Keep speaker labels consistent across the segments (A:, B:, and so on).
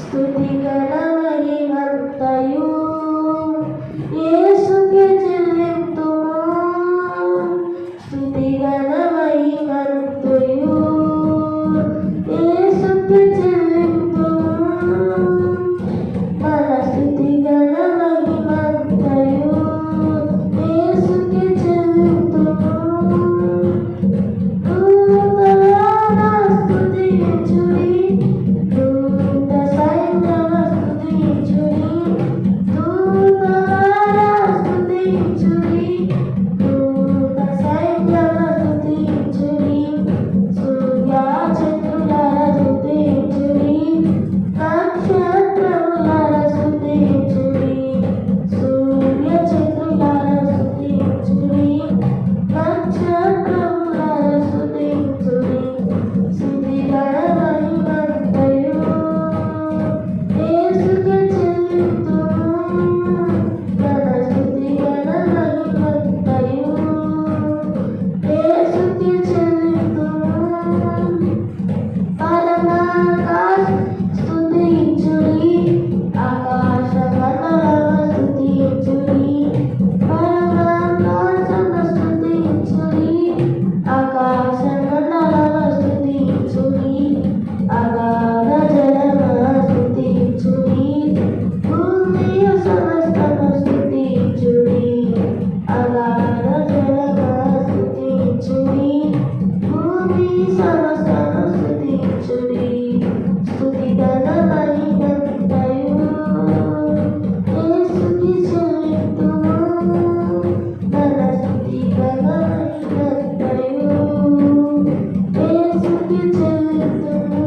A: స్తుతిగణ మహిమంతయు యేసుకే చెల్లింతుము. స్తుతిగణ మహిమంతయు యేసుకే చెల్లింతుము. మన స్తుతిగణ మహిమంతయు యేసుకే చెల్లింతుము. దూతలారా స్తుతించుడి, దూత సైన్యమ స్తుతించుడి, దూతలారా స్తుతించుడి, దూత సైన్యమ స్తుతించుడి. సూర్య చంద్రులారా స్తుతించుడి, నక్షత్రములారా స్తుతించుడి, సూర్య చంద్రులారా స్తుతించుడి, నక్షత్రములారా స్తుతించుడి. స్తుతిగణ మహిమంతయు యేసుకే చెల్లింతుము. మన స్తుతిగణ మహిమంతయు యేసుకే చెల్లింతుము. పరమాకాశ స్తుతించుడి, ఆకాశమండలమ స్తుతించుడి, పరమాకాశమ స్తుతించుడి, ఆకాశమండలమ స్తుతించుడి, అగాధ జలమ స్తుతించుడి, భూమియు సమస్తము స్తుతించుడి, అగాధ జలమ స్తుతించుడి, భూమి సమస్తము స్తుతించుడి. స్తుతిగణ మహిమంతయు యేసుకే చెల్లింతుము. మన స్తుతిగణ మహిమంతయు యేసుకే చెల్లింతుము.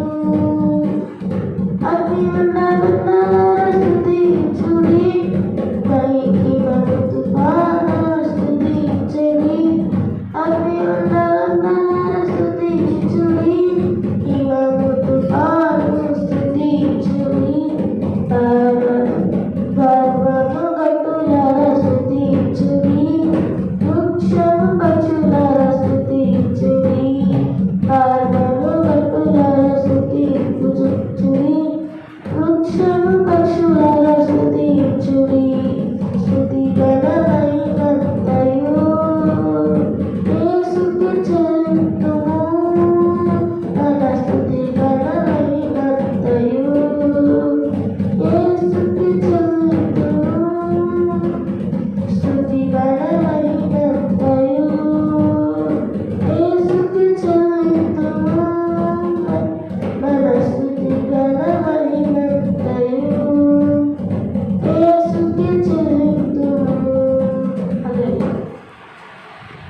A: అగ్నిమండలమున